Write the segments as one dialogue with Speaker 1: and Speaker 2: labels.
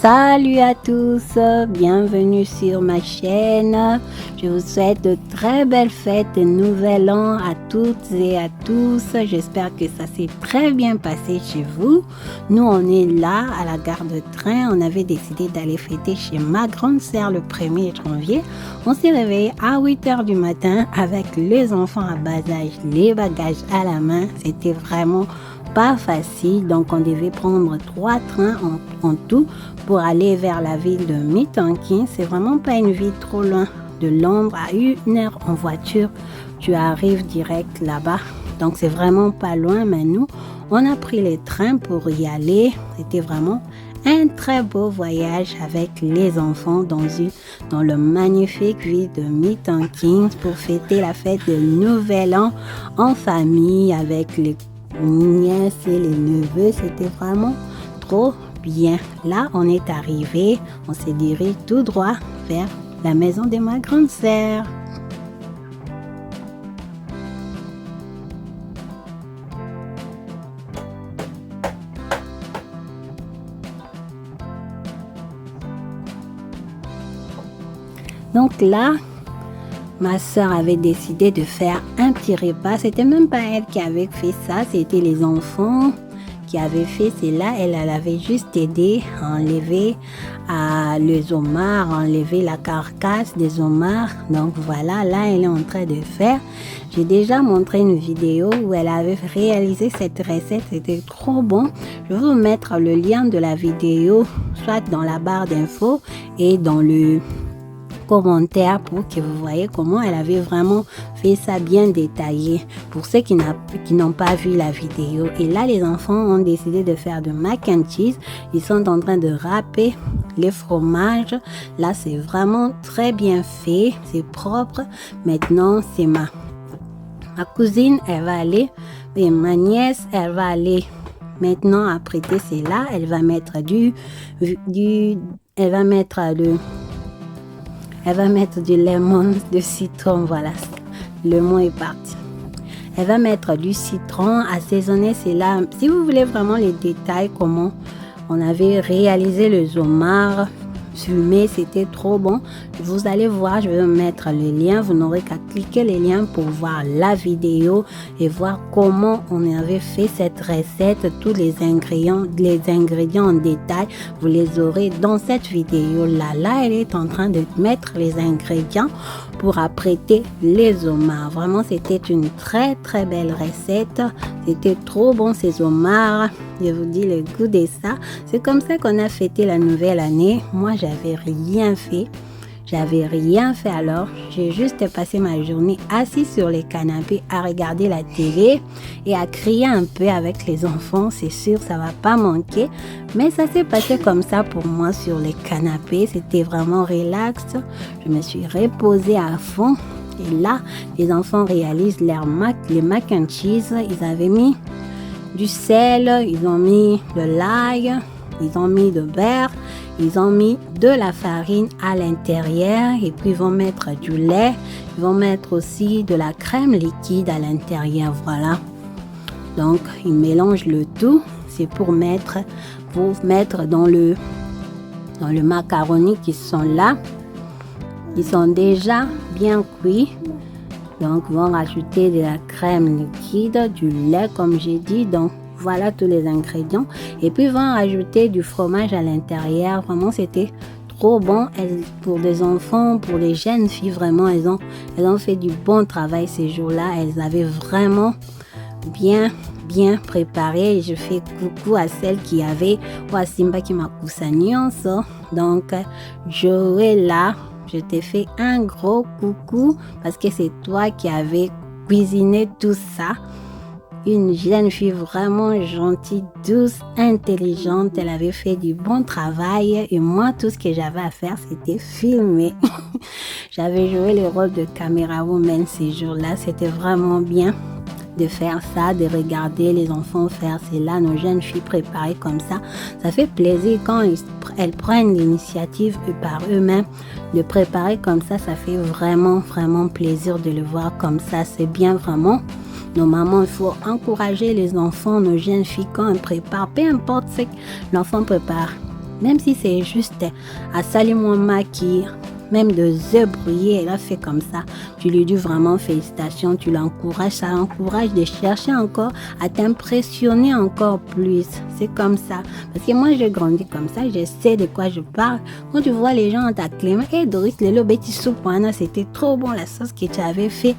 Speaker 1: Salut à tous, bienvenue sur ma chaîne. Je vous souhaite de très belles fêtes de Nouvel An à toutes et à tous. J'espère que ça s'est très bien passé chez vous. Nous, on est là à la gare de train. On avait décidé d'aller fêter chez ma grande sœur le 1er janvier. On s'est réveillé à 8 h du matin avec les enfants à bas âge, les bagages à la main. C'était vraiment pas facile, donc on devait prendre 3 trains en tout pour aller vers la ville de Milton Keynes. C'est vraiment pas une ville trop loin de Londres, à 1 heure en voiture, tu arrives direct là-bas, donc c'est vraiment pas loin. Mais nous, on a pris les trains pour y aller. C'était vraiment un très beau voyage avec les enfants dans le magnifique ville de Milton Keynes pour fêter la fête de Nouvel An en famille avec les nièces et les neveux. C'était vraiment trop bien. Là, on est arrivé, on s'est dirigé tout droit vers la maison de ma grande sœur. Donc là, ma soeur avait décidé de faire un petit repas. C'était même pas elle qui avait fait ça, c'était les enfants qui avaient fait. C'est là, elle avait juste aidé à enlever les homards, enlever la carcasse des homards. Donc voilà, là, elle est en train de faire. J'ai déjà montré une vidéo où elle avait réalisé cette recette. C'était trop bon. Je vais vous mettre le lien de la vidéo, soit dans la barre d'infos et dans le commentaire pour que vous voyez comment elle avait vraiment fait ça bien détaillé pour ceux qui n'ont pas vu la vidéo. Et là, les enfants ont décidé de faire de mac and cheese. Ils sont en train de râper les fromages. Là, c'est vraiment très bien fait, c'est propre. Maintenant, c'est ma cousine, elle va aller, et ma nièce, elle va aller maintenant apprêter. C'est là, elle va mettre elle va mettre du lemon, de citron, voilà, le mot est parti. Elle va mettre du citron assaisonné, c'est là. Si vous voulez vraiment les détails, comment on avait réalisé le homard fumé, c'était trop bon. Vous allez voir, je vais mettre le lien. Vous n'aurez qu'à cliquer les liens pour voir la vidéo et voir comment on avait fait cette recette. Tous les ingrédients en détail, vous les aurez dans cette vidéo là. Là, elle est en train de mettre les ingrédients pour apprêter les homards. Vraiment, c'était une très très belle recette. C'était trop bon ces homards. Je vous dis le goût de ça. C'est comme ça qu'on a fêté la nouvelle année. Moi, j'avais rien fait. Alors, j'ai juste passé ma journée assise sur les canapés à regarder la télé et à crier un peu avec les enfants. C'est sûr, ça va pas manquer. Mais ça s'est passé comme ça pour moi sur les canapés. C'était vraiment relax. Je me suis reposée à fond. Et là, les enfants réalisent les mac and cheese. Ils avaient mis du sel, ils ont mis de l'ail, ils ont mis de beurre, ils ont mis de la farine à l'intérieur et puis ils vont mettre du lait, ils vont mettre aussi de la crème liquide à l'intérieur, voilà. Donc ils mélangent le tout, c'est pour mettre dans le macaroni qui sont là. Ils sont déjà bien cuits. Donc, ils vont rajouter de la crème liquide, du lait, comme j'ai dit. Donc, voilà tous les ingrédients. Et puis, ils vont rajouter du fromage à l'intérieur. Vraiment, c'était trop bon. Pour des enfants, pour les jeunes filles, vraiment, elles ont fait du bon travail ces jours-là. Elles avaient vraiment bien préparé. Et je fais coucou à celles qui avaient Simba qui m'a cousagnos. Donc, Joël là. Je t'ai fait un gros coucou parce que c'est toi qui avais cuisiné tout ça. Une jeune fille vraiment gentille, douce, intelligente. Elle avait fait du bon travail et moi, tout ce que j'avais à faire, c'était filmer. J'avais joué le rôle de caméra woman ces jours-là. C'était vraiment bien de faire ça, de regarder les enfants faire. C'est là, nos jeunes filles préparées comme ça. Ça fait plaisir quand elles prennent l'initiative par eux-mêmes de préparer comme ça. Ça fait vraiment plaisir de le voir comme ça. C'est bien vraiment. Nos mamans, il faut encourager les enfants, nos jeunes filles quand elles préparent, peu importe ce que l'enfant prépare. Même si c'est juste à salir-moi maquille, même de œufs brouillés, elle a fait comme ça. Tu lui dis vraiment félicitations, tu l'encourages, ça l'encourage de chercher encore à t'impressionner encore plus. C'est comme ça. Parce que moi, j'ai grandi comme ça, je sais de quoi je parle. Quand tu vois les gens t'acclamer, hey Doris, le petit soupe, c'était trop bon la sauce que tu avais fait.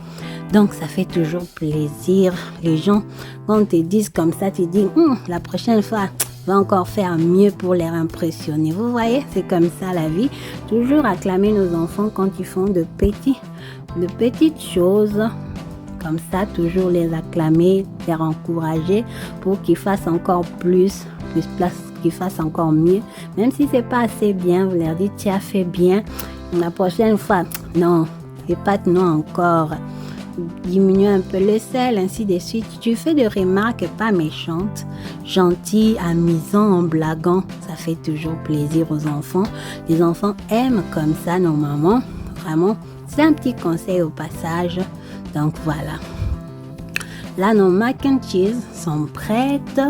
Speaker 1: Donc, ça fait toujours plaisir. Les gens, quand te disent comme ça, tu dis, la prochaine fois, va encore faire mieux pour les impressionner. Vous voyez, c'est comme ça la vie. Toujours acclamer nos enfants quand ils font de petites choses. Comme ça, toujours les acclamer, les encourager pour qu'ils fassent encore plus qu'ils fassent encore mieux. Même si c'est pas assez bien, vous leur dites, tu as fait bien. La prochaine fois, non, et pas non encore. Diminue un peu le sel, ainsi de suite. Tu fais des remarques pas méchantes, gentilles, amusantes, en blaguant. Ça fait toujours plaisir aux enfants. Les enfants aiment comme ça nos mamans. Vraiment, c'est un petit conseil au passage. Donc voilà. Là, nos mac and cheese sont prêtes.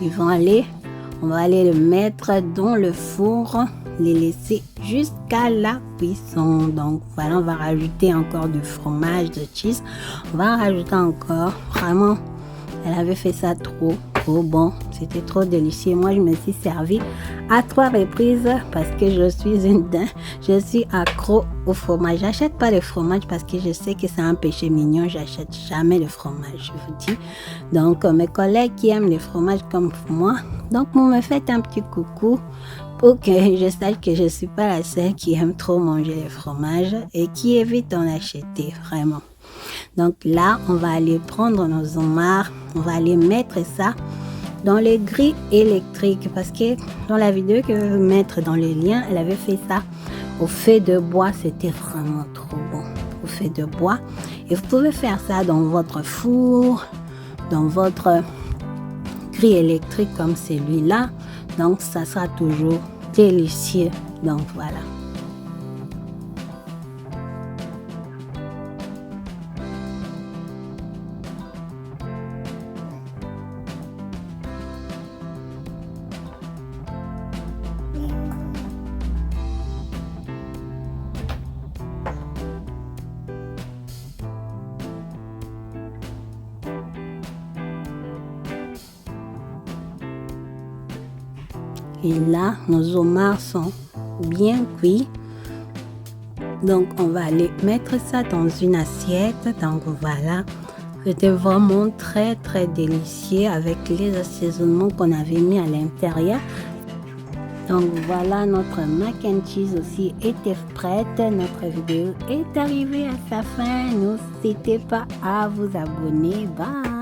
Speaker 1: On va aller le mettre dans le four, les laisser jusqu'à la cuisson. Donc voilà, on va rajouter encore du fromage, de cheese. On va en rajouter encore. Vraiment, elle avait fait ça trop bon. C'était trop délicieux. Moi, je me suis servi à 3 reprises parce que je suis accro au fromage. J'achète pas de fromage parce que je sais que c'est un péché mignon. J'achète jamais de fromage, je vous dis. Donc, mes collègues qui aiment le fromage comme moi, donc vous me faites un petit coucou pour que je sache que je suis pas la seule qui aime trop manger le fromage et qui évite d'en acheter, vraiment. Donc là, on va aller prendre nos homards, on va aller mettre ça dans les grilles électriques parce que dans la vidéo que je vais mettre dans les liens, elle avait fait ça au feu de bois. C'était vraiment trop bon, au feu de bois. Et vous pouvez faire ça dans votre four, dans votre grille électrique comme celui-là. Donc, ça sera toujours délicieux. Donc, voilà. Et là, nos homards sont bien cuits. Donc, on va aller mettre ça dans une assiette. Donc, voilà. C'était vraiment très, très délicieux avec les assaisonnements qu'on avait mis à l'intérieur. Donc, voilà, notre mac and cheese aussi était prête. Notre vidéo est arrivée à sa fin. N'hésitez pas à vous abonner. Bye!